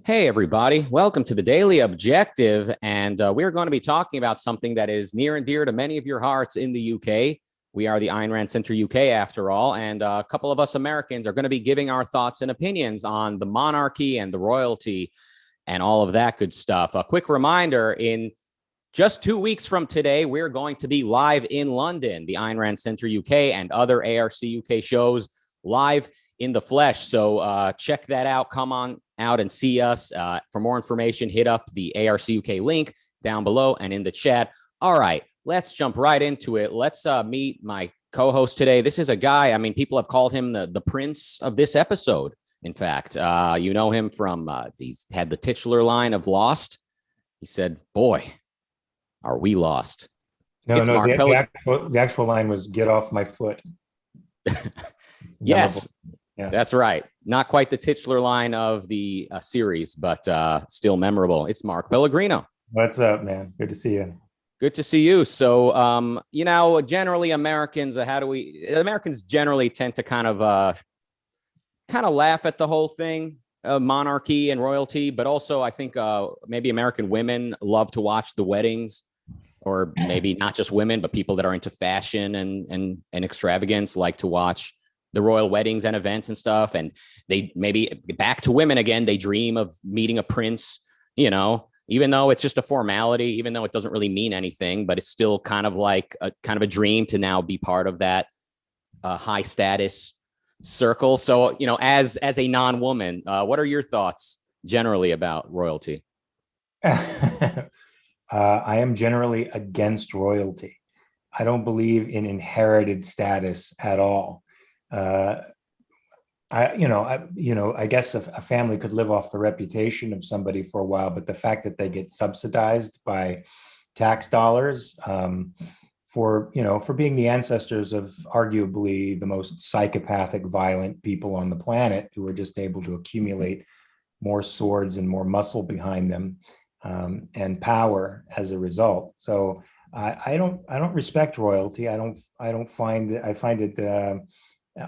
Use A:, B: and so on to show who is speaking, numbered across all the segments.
A: Hey, everybody. Welcome to the Daily Objective. And we're going to be talking about something that is near and dear to many of your hearts in the UK. We are the Ayn Rand Center UK, after all. And a couple of us Americans are going to be giving our thoughts and opinions on the monarchy and the royalty and all of that good stuff. A quick reminder, in just 2 weeks from today, we're going to be live in London, the Ayn Rand Center UK and other ARC UK shows live in the flesh. So check that out. Come on out and see us. For more information, hit up the ARC UK link down below and in the chat. All right, let's jump right into it. Let's meet my co-host today. This is a guy, I mean, people have called him the prince of this episode. In fact, you know him from, he's had the titular line of Lost. He said, boy, are we lost.
B: No, the actual line was "Get off my foot."
A: Yes, yeah. That's right. Not quite the titular line of the series, but still memorable. It's Mark Pellegrino.
B: What's up, man? Good to see you.
A: Good to see you. So, you know, generally Americans, Americans generally tend to kind of laugh at the whole thing, monarchy and royalty, but also I think maybe American women love to watch the weddings. Or maybe not just women, but people that are into fashion and extravagance like to watch the royal weddings and events and stuff. And they maybe back to women again, they dream of meeting a prince, you know, even though it's just a formality, even though it doesn't really mean anything, but it's still kind of like a dream to now be part of that high status circle. So, you know, as a non-woman, what are your thoughts generally about royalty?
B: I am generally against royalty. I don't believe in inherited status at all. I guess a family could live off the reputation of somebody for a while, but the fact that they get subsidized by tax dollars for being the ancestors of arguably the most psychopathic, violent people on the planet, who are just able to accumulate more swords and more muscle behind them. And power as a result. So I don't respect royalty. I find it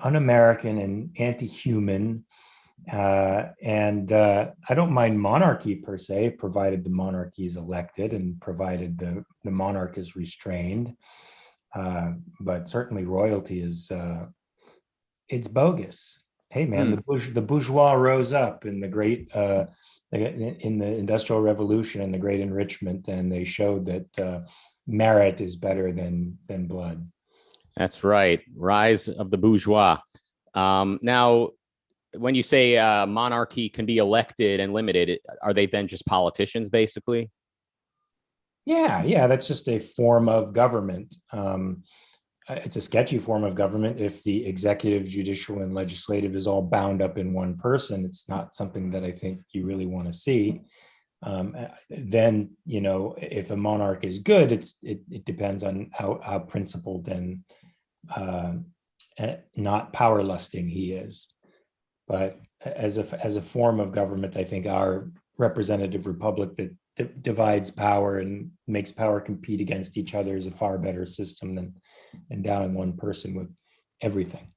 B: un-American and anti-human. And I don't mind monarchy per se, provided the monarchy is elected and provided the monarch is restrained. But certainly royalty is it's bogus. Hey man, the bourgeois rose up in the great in the Industrial Revolution and the Great Enrichment, and they showed that merit is better than blood.
A: That's right. Rise of the bourgeois. Now, when you say monarchy can be elected and limited, are they then just politicians, basically?
B: Yeah, that's just a form of government. It's a sketchy form of government. If the executive, judicial, and legislative is all bound up in one person, it's not something that I think you really want to see. Then, you know, if a monarch is good, it depends on how principled and not power lusting he is. But as a form of government, I think our representative republic that divides power and makes power compete against each other is a far better system than endowing one person with everything.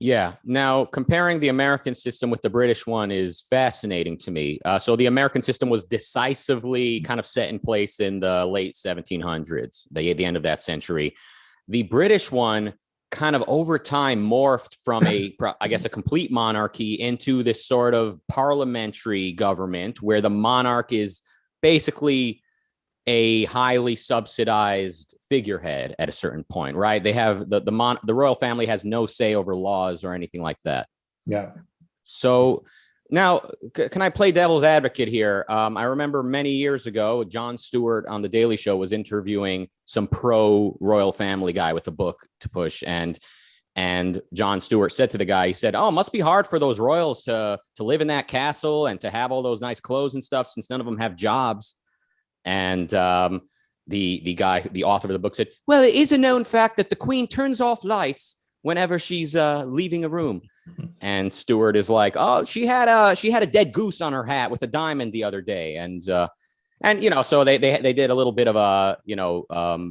A: Yeah. Now, comparing the American system with the British one is fascinating to me. So the American system was decisively kind of set in place in the late 1700s, the end of that century. The British one kind of over time morphed from a complete monarchy into this sort of parliamentary government where the monarch is basically a highly subsidized figurehead at a certain point, right? They have the royal family has no say over laws or anything like that.
B: Yeah.
A: So now, can I play devil's advocate here? I remember many years ago, Jon Stewart on The Daily Show was interviewing some pro-royal family guy with a book to push, and Jon Stewart said to the guy, he said, "Oh, it must be hard for those royals to live in that castle and to have all those nice clothes and stuff, since none of them have jobs." And the guy, the author of the book, said, "Well, it is a known fact that the Queen turns off lights whenever she's leaving a room." And Stewart is like, "Oh, she had a dead goose on her hat with a diamond the other day," and you know, so they did a little bit of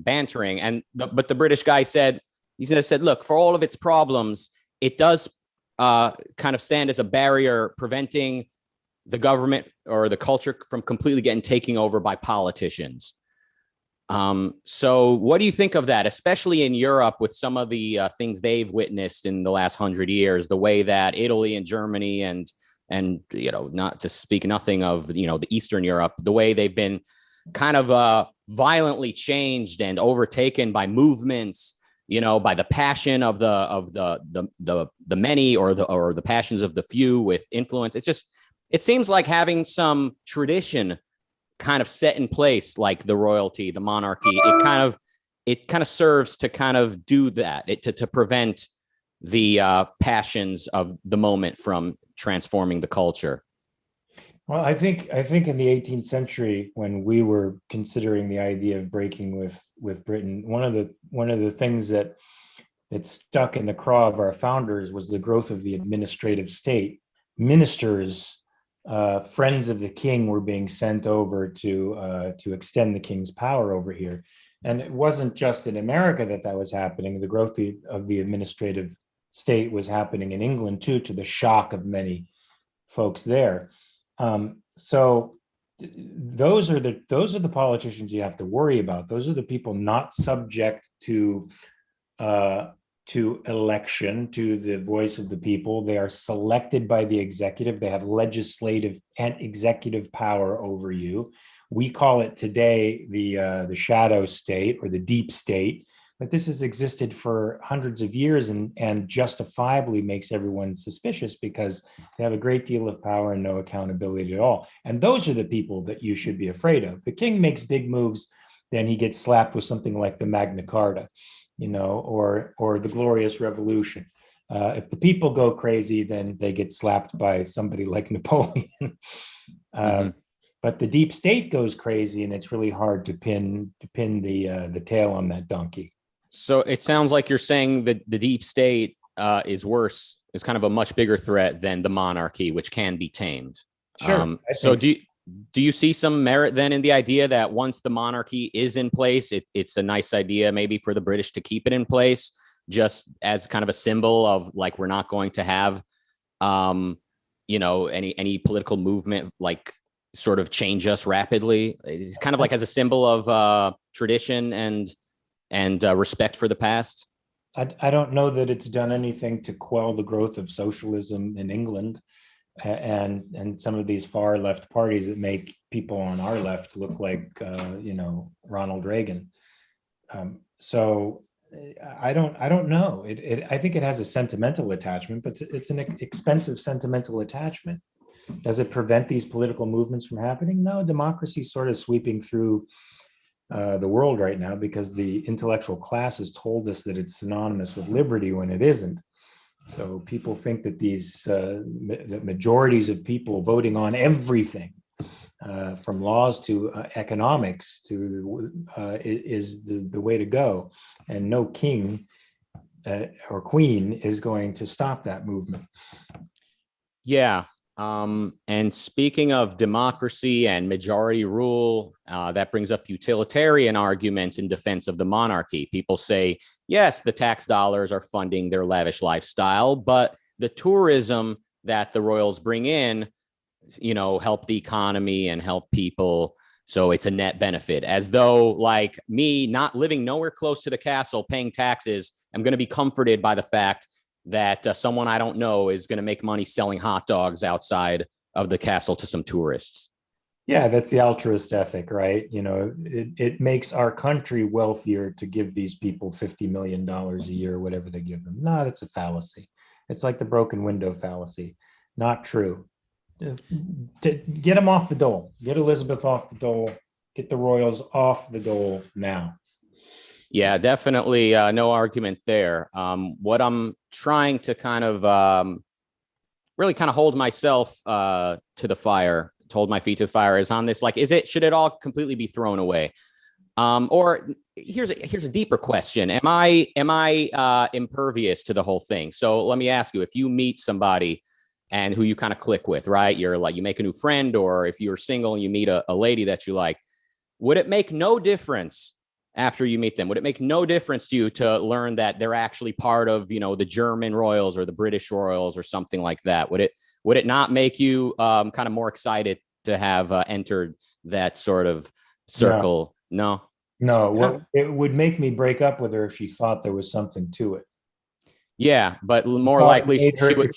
A: bantering, but the British guy said, "Look, for all of its problems, it does kind of stand as a barrier preventing the government or the culture from completely getting taken over by politicians. So what do you think of that, especially in Europe with some of the things they've witnessed in the last 100 years, the way that Italy and Germany and, not to speak nothing of, the Eastern Europe, the way they've been kind of violently changed and overtaken by movements, by the passion of the many or the passions of the few with influence. It seems like having some tradition kind of set in place, like the royalty, the monarchy, it kind of serves to kind of do that, to prevent the passions of the moment from transforming the culture.
B: Well, I think in the 18th century, when we were considering the idea of breaking with Britain, one of the things that stuck in the craw of our founders was the growth of the administrative state. Ministers, friends of the king, were being sent over to extend the king's power over here, and it wasn't just in America that was happening. The growth of the administrative state was happening in England too, to the shock of many folks there. So those are the politicians you have to worry about. Those are the people not subject to election, to the voice of the people. They are selected by the executive. They have legislative and executive power over you. We call it today the shadow state or the deep state, but this has existed for hundreds of years and justifiably makes everyone suspicious because they have a great deal of power and no accountability at all. And those are the people that you should be afraid of. The king makes big moves, then he gets slapped with something like the Magna Carta, or the Glorious Revolution. If the people go crazy, then they get slapped by somebody like Napoleon. But the deep state goes crazy, and it's really hard to pin the tail on that donkey.
A: So it sounds like you're saying that the deep state is kind of a much bigger threat than the monarchy, which can be tamed.
B: Sure.
A: So do you see some merit then in the idea that once the monarchy is in place, it's a nice idea maybe for the British to keep it in place, just as kind of a symbol of like, we're not going to have, any political movement, like sort of change us rapidly. It's kind of like as a symbol of tradition and respect for the past.
B: I don't know that it's done anything to quell the growth of socialism in England and some of these far left parties that make people on our left look like Ronald Reagan. So I don't know. I think it has a sentimental attachment, but it's an expensive sentimental attachment. Does it prevent these political movements from happening? No, democracy is sort of sweeping through the world right now because the intellectual class has told us that it's synonymous with liberty when it isn't. So people think that the majorities of people voting on everything, from laws to economics to is the way to go, and no king or queen is going to stop that movement.
A: Yeah. And speaking of democracy and majority rule, that brings up utilitarian arguments in defense of the monarchy. People say, yes, the tax dollars are funding their lavish lifestyle, but the tourism that the royals bring in, help the economy and help people. So it's a net benefit, as though like me not living nowhere close to the castle, paying taxes, I'm going to be comforted by the fact that someone I don't know is going to make money selling hot dogs outside of the castle to some tourists.
B: Yeah, that's the altruist ethic, right? It makes our country wealthier to give these people $50 million a year, whatever they give them. No, that's a fallacy. It's like the broken window fallacy. Not true. Get them off the dole. Get Elizabeth off the dole. Get the royals off the dole now.
A: Yeah, definitely no argument there. What I'm trying to kind of really kind of hold myself to the fire, hold my feet to the fire is on this. Like, should it all completely be thrown away? Or here's a deeper question. Am I impervious to the whole thing? So let me ask you, if you meet somebody and who you kind of click with, right? You're like, you make a new friend, or if you're single and you meet a lady that you like, would it make no difference after you meet them? Would it make no difference to you to learn that they're actually part of, the German royals or the British royals or something like that? Would it not make you kind of more excited to have entered that sort of circle? No.
B: No, what it would make me break up with her if she thought there was something to it.
A: Yeah, but more likely she would.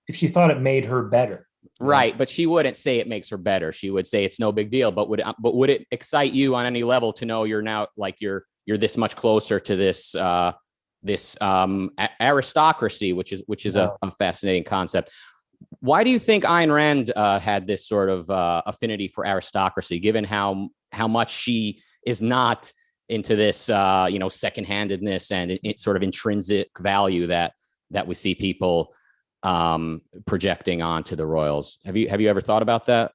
B: If she thought it made her better.
A: Right, but she wouldn't say it makes her better. She would say it's no big deal. But would it excite you on any level to know you're now like you're this much closer to this aristocracy, which is a fascinating concept. Why do you think Ayn Rand had this sort of affinity for aristocracy, given how much she is not into this second-handedness and sort of intrinsic value that we see people projecting onto the royals? Have you ever thought about that?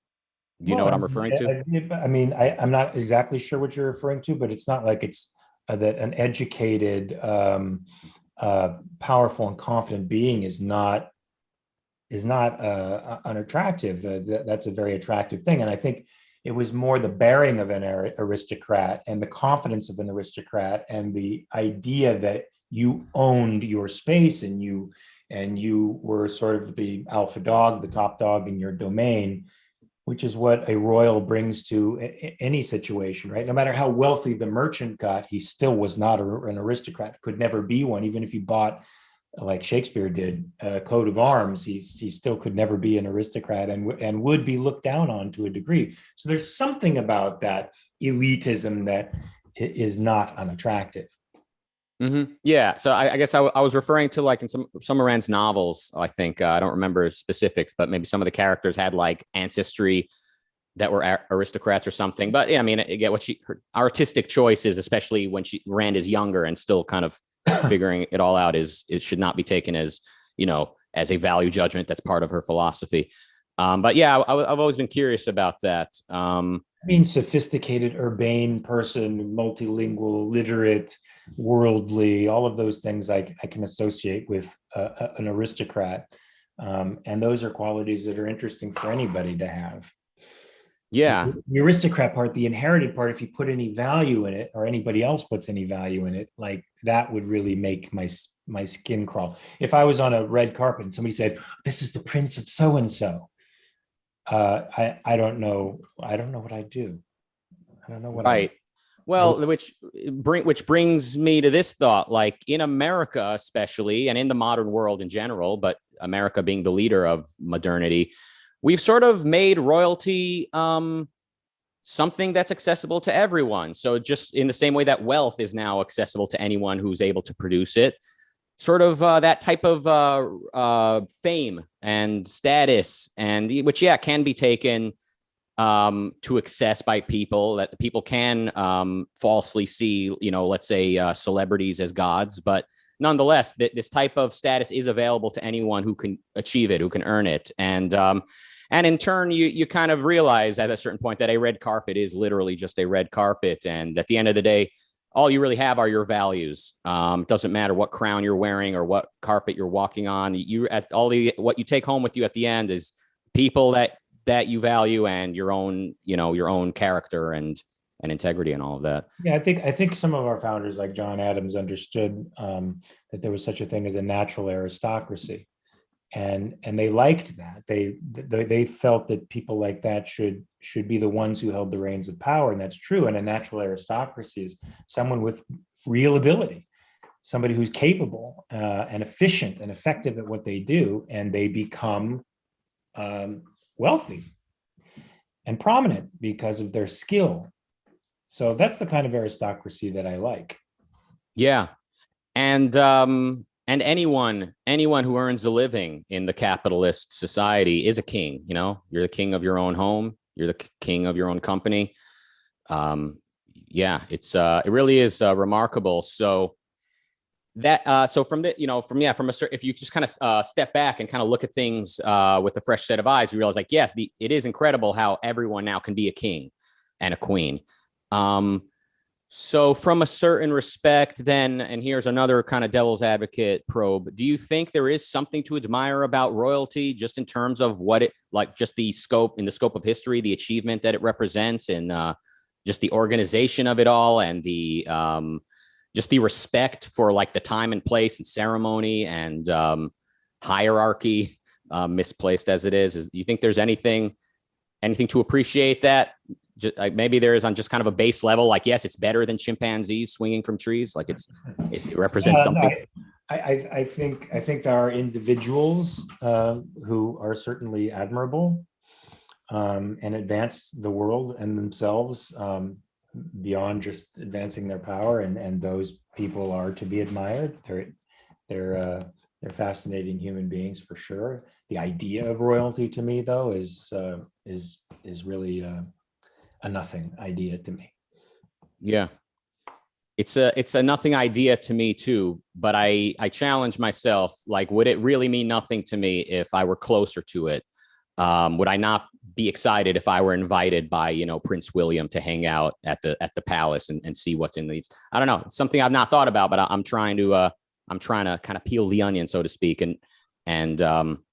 A: Do you know what I'm referring to?
B: I mean, I'm not exactly sure what you're referring to, but it's not like it's that an educated, powerful and confident being is not unattractive. That's a very attractive thing. And I think it was more the bearing of an aristocrat and the confidence of an aristocrat and the idea that you owned your space and you were sort of the alpha dog, the top dog in your domain, which is what a royal brings to any situation, right? No matter how wealthy the merchant got, he still was not an aristocrat, could never be one. Even if he bought, like Shakespeare did, a coat of arms, he still could never be an aristocrat and would be looked down on to a degree. So there's something about that elitism that is not unattractive.
A: Mm-hmm. Yeah. So I guess I was referring to like in some of Rand's novels, I think, I don't remember specifics, but maybe some of the characters had like ancestry that were aristocrats or something. But yeah, I mean, I get what her artistic choices, especially when Rand is younger and still kind of figuring it all out, it should not be taken as, as a value judgment. That's part of her philosophy. But yeah, I've always been curious about that.
B: I mean, sophisticated, urbane person, multilingual, literate, worldly, all of those things I can associate with an aristocrat. And those are qualities that are interesting for anybody to have.
A: Yeah.
B: The aristocrat part, the inherited part, if you put any value in it or anybody else puts any value in it, like that would really make my skin crawl. If I was on a red carpet and somebody said, "This is the prince of so-and-so," I don't know what I'd do. I don't know what.
A: Right. Well, which brings me to this thought, like in America, especially, and in the modern world in general, but America being the leader of modernity, we've sort of made royalty something that's accessible to everyone. So just in the same way that wealth is now accessible to anyone who's able to produce it, sort of that type of fame and status, and which, can be taken to access by people, that people can falsely see, let's say celebrities as gods, but nonetheless, this type of status is available to anyone who can achieve it, who can earn it. And in turn, you kind of realize at a certain point that a red carpet is literally just a red carpet. And at the end of the day, all you really have are your values. It doesn't matter what crown you're wearing or what carpet you're walking on. What you take home with you at the end is people that you value and your own character and integrity and all of that.
B: Yeah, I think some of our founders, like John Adams, understood that there was such a thing as a natural aristocracy, and they liked that. They felt that people like that should be the ones who held the reins of power, and that's true. And a natural aristocracy is someone with real ability, somebody who's capable and efficient and effective at what they do, and they become wealthy and prominent because of their skill. So that's the kind of aristocracy that I like.
A: Yeah. And anyone who earns a living in the capitalist society is a king. You're the king of your own home. You're the king of your own company. It really is remarkable. So that if you just kind of step back and kind of look at things with a fresh set of eyes, you realize, like, yes, it is incredible how everyone now can be a king and a queen. So from a certain respect then, and here's another kind of devil's advocate probe, do you think there is something to admire about royalty, just in terms of what it, like, just in the scope of history, the achievement that it represents, and just the organization of it all, and the just the respect for like the time and place and ceremony and hierarchy, misplaced as it is. You think there's anything to appreciate that? Just, maybe there is on just kind of a base level, like, yes, it's better than chimpanzees swinging from trees. Like it represents something.
B: No, I think there are individuals who are certainly admirable and advance the world and themselves beyond just advancing their power, and those people are to be admired. They're fascinating human beings for sure. The idea of royalty to me, though, is really a nothing idea to me.
A: Yeah, it's a nothing idea to me too. But I challenge myself. Like, would it really mean nothing to me if I were closer to it? Would I not be excited if I were invited by, Prince William to hang out at the palace and see what's in these? I don't know. It's something I've not thought about, but I'm trying to kind of peel the onion, so to speak. And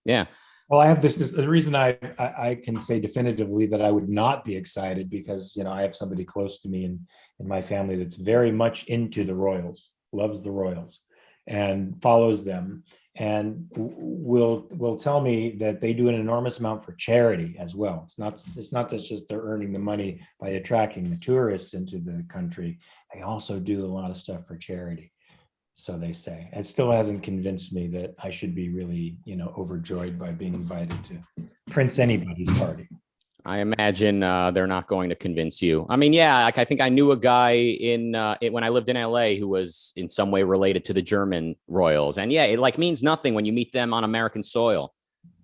A: yeah.
B: Well, I have this the reason I can say definitively that I would not be excited, because, I have somebody close to me in my family that's very much into the royals, loves the royals, and follows them, and will tell me that they do an enormous amount for charity as well. It's not just they're earning the money by attracting the tourists into the country. They also do a lot of stuff for charity, so they say. It still hasn't convinced me that I should be really, overjoyed by being invited to Prince anybody's party.
A: I imagine they're not going to convince you. I mean, yeah, like I think I knew a guy when I lived in LA who was in some way related to the German royals, and yeah, it like means nothing when you meet them on American soil.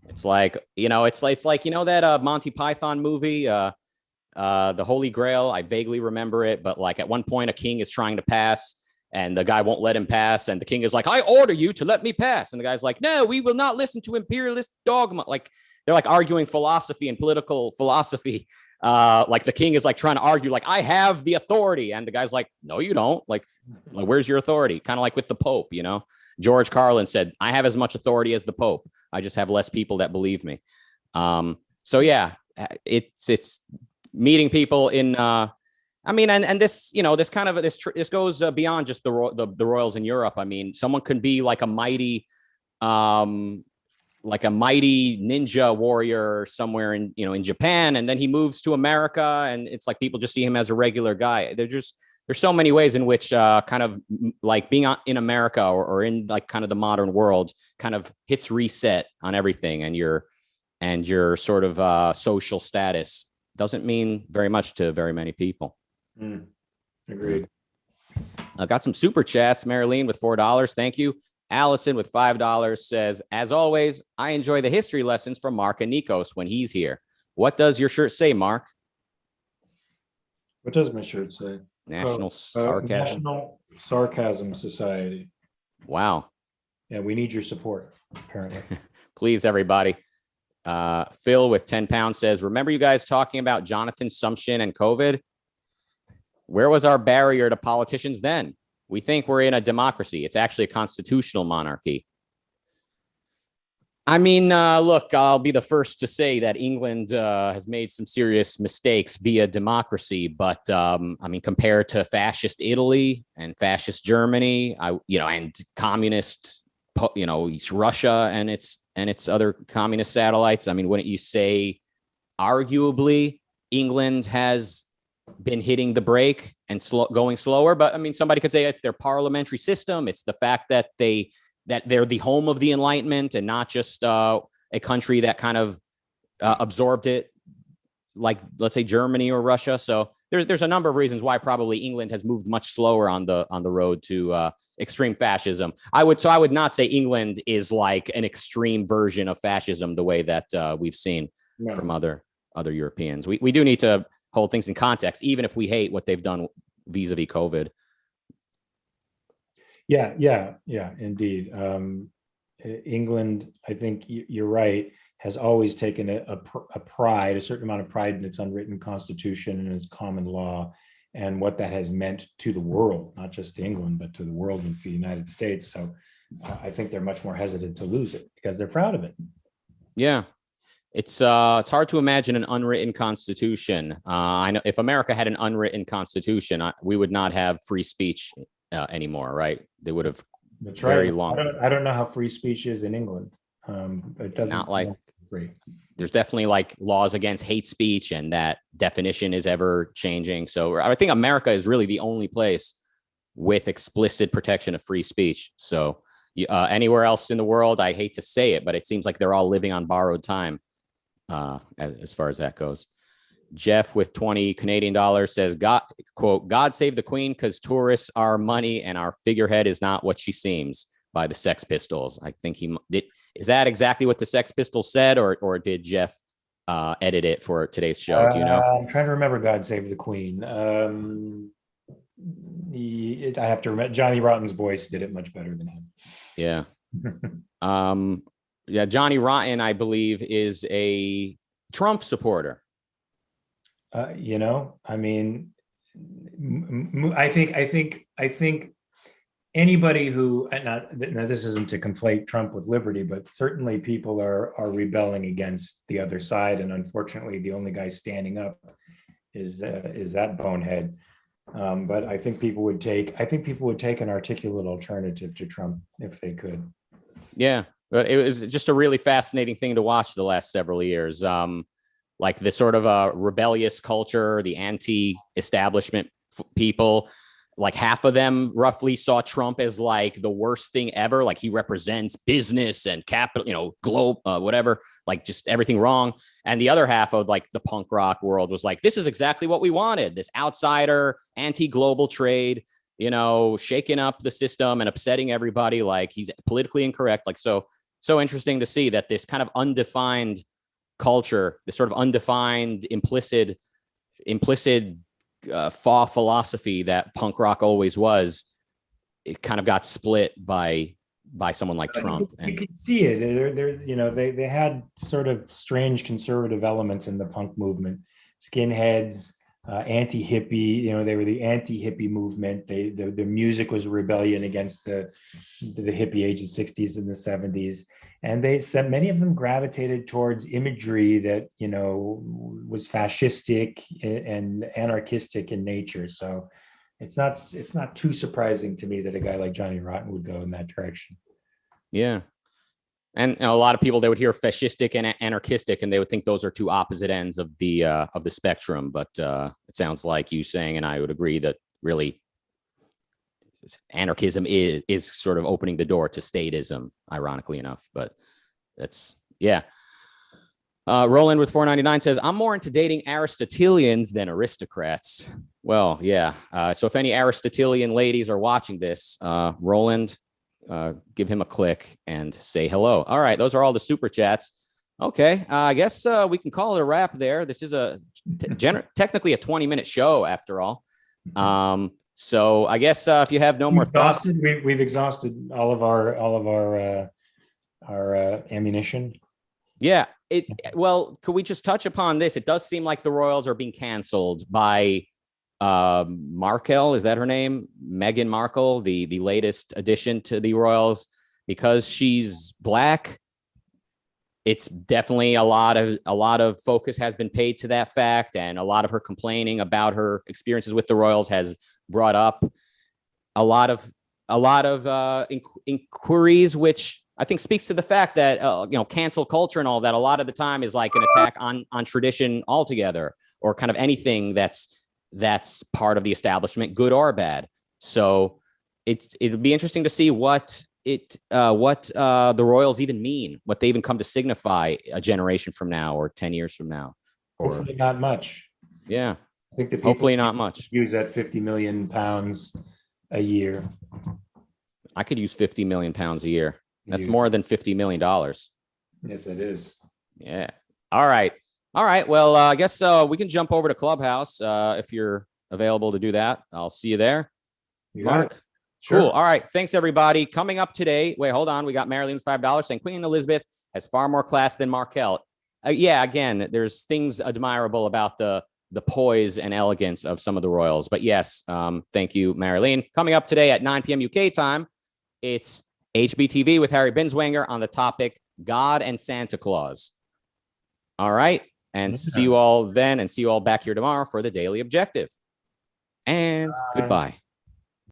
A: It's like, it's like that Monty Python movie, The Holy Grail. I vaguely remember it, but like at one point a king is trying to pass, and the guy won't let him pass, and the king is like, "I order you to let me pass," and the guy's like, "No, we will not listen to imperialist dogma." Like, they're like arguing philosophy and political philosophy. Like the king is like trying to argue, like, "I have the authority," and the guy's like, "No, you don't. Like where's your authority?" Kind of like with the Pope, George Carlin said, "I have as much authority as the Pope. I just have less people that believe me." So yeah, it's meeting people in. I mean, and this, this kind of this goes beyond just the royals in Europe. I mean, someone can be like a mighty ninja warrior somewhere in Japan, and then he moves to America, and it's like people just see him as a regular guy. There's so many ways in which kind of like being in America or in like kind of the modern world kind of hits reset on everything, and your sort of social status doesn't mean very much to very many people.
B: Agreed.
A: I got some super chats. Marilyn with $4. Thank you. Allison with $5 says, as always, I enjoy the history lessons from Mark and Nikos when he's here. What does your shirt say, Mark?
B: What does my shirt say?
A: National Sarcasm.
B: National Sarcasm Society.
A: Wow.
B: Yeah, we need your support, apparently.
A: Please, everybody. Phil with 10 pounds says, remember you guys talking about Jonathan Sumption and COVID? Where was our barrier to politicians then? We think we're in a democracy. It's actually a constitutional monarchy. I mean, look, I'll be the first to say that England has made some serious mistakes via democracy. But I mean, compared to fascist Italy and fascist Germany, and communist, East Russia and its other communist satellites. I mean, wouldn't you say, arguably, England has been hitting the brake and going slower? But I mean, somebody could say it's their parliamentary system. It's the fact that they're the home of the Enlightenment and not just a country that kind of absorbed it, like, let's say, Germany or Russia. So there's a number of reasons why probably England has moved much slower on the road to extreme fascism. I would not say England is like an extreme version of fascism the way that we've seen from other Europeans. We do need to hold things in context, even if we hate what they've done vis-a-vis COVID.
B: Yeah, indeed. England, I think you're right, has always taken a certain amount of pride in its unwritten constitution and its common law, and what that has meant to the world, not just to England, but to the world and to the United States. So I think they're much more hesitant to lose it because they're proud of it.
A: Yeah. It's hard to imagine an unwritten constitution. I know if America had an unwritten constitution, we would not have free speech anymore, right? They would have
B: That's
A: very
B: right.
A: long.
B: I don't know how free speech is in England. It doesn't
A: Not like
B: free.
A: There's definitely like laws against hate speech, and that definition is ever changing. So I think America is really the only place with explicit protection of free speech. So anywhere else in the world, I hate to say it, but it seems like they're all living on borrowed time as far as that goes. Jeff with 20 Canadian dollars says, God, quote, God save the Queen because tourists are money and our figurehead is not what she seems, by the Sex Pistols. I think he did. Is that exactly what the Sex Pistols said, or did Jeff edit it for today's show? Do you know?
B: I'm trying to remember God Save the Queen. I have to remember Johnny Rotten's voice did it much better than him.
A: Yeah. Yeah, Johnny Rotten, I believe, is a Trump supporter.
B: I mean, I think anybody who, now this isn't to conflate Trump with liberty, but certainly people are rebelling against the other side, and unfortunately, the only guy standing up is that bonehead. But I think people would take an articulate alternative to Trump if they could.
A: Yeah, but it was just a really fascinating thing to watch the last several years. Like the sort of rebellious culture, the anti-establishment people, like half of them roughly saw Trump as like the worst thing ever. Like he represents business and capital, globe, whatever, like just everything wrong. And the other half of like the punk rock world was like, this is exactly what we wanted. This outsider, anti-global trade, shaking up the system and upsetting everybody. Like he's politically incorrect. Like, so interesting to see that this kind of undefined culture, this sort of undefined, implicit philosophy that punk rock always was, it kind of got split by someone like Trump.
B: You could see it. They had sort of strange conservative elements in the punk movement, skinheads, anti-hippie. They were the anti-hippie movement. The music was a rebellion against the hippie age of 60s and the 70s. And they said many of them gravitated towards imagery that, was fascistic and anarchistic in nature. So it's not too surprising to me that a guy like Johnny Rotten would go in that direction.
A: Yeah. And a lot of people, they would hear fascistic and anarchistic, and they would think those are two opposite ends of the spectrum. But it sounds like you saying, and I would agree, that really anarchism is sort of opening the door to statism, ironically enough. But that's, yeah. Roland with 499 says, I'm more into dating Aristotelians than aristocrats. Well, yeah. So if any Aristotelian ladies are watching this, Roland, give him a click and say hello. All right. Those are all the super chats. Okay. I guess we can call it a wrap there. This is technically a 20-minute show after all. So I guess if you have no more thoughts,
B: we've exhausted all of our ammunition.
A: Yeah. Well, could we just touch upon this? It does seem like the Royals are being canceled by Markle. Is that her name? Meghan Markle, the latest addition to the Royals, because she's Black. It's definitely a lot of focus has been paid to that fact, and a lot of her complaining about her experiences with the Royals has brought up a lot of inquiries, which I think speaks to the fact that cancel culture and all that a lot of the time is like an attack on tradition altogether, or kind of anything that's part of the establishment, good or bad. So it'll be interesting to see what the Royals even mean, what they even come to signify a generation from now or 10 years from now.
B: Hopefully not much.
A: Yeah.
B: I think that
A: hopefully not much.
B: Use that 50 million pounds a year.
A: I could use 50 million pounds a year. That's more than $50 million.
B: Yes, it is.
A: Yeah. All right. Well, I guess we can jump over to Clubhouse if you're available to do that. I'll see you there. Mark.
B: Sure.
A: Cool. All right. Thanks, everybody. Coming up today. Wait, hold on. We got Marilyn $5 saying Queen Elizabeth has far more class than Markle. Yeah. Again, there's things admirable about the poise and elegance of some of the royals. But yes, thank you, Marilyn. Coming up today at 9 p.m. UK time, it's HBTV with Harry Binswanger on the topic God and Santa Claus. All right. And see you all then, and see you all back here tomorrow for the Daily Objective. And goodbye.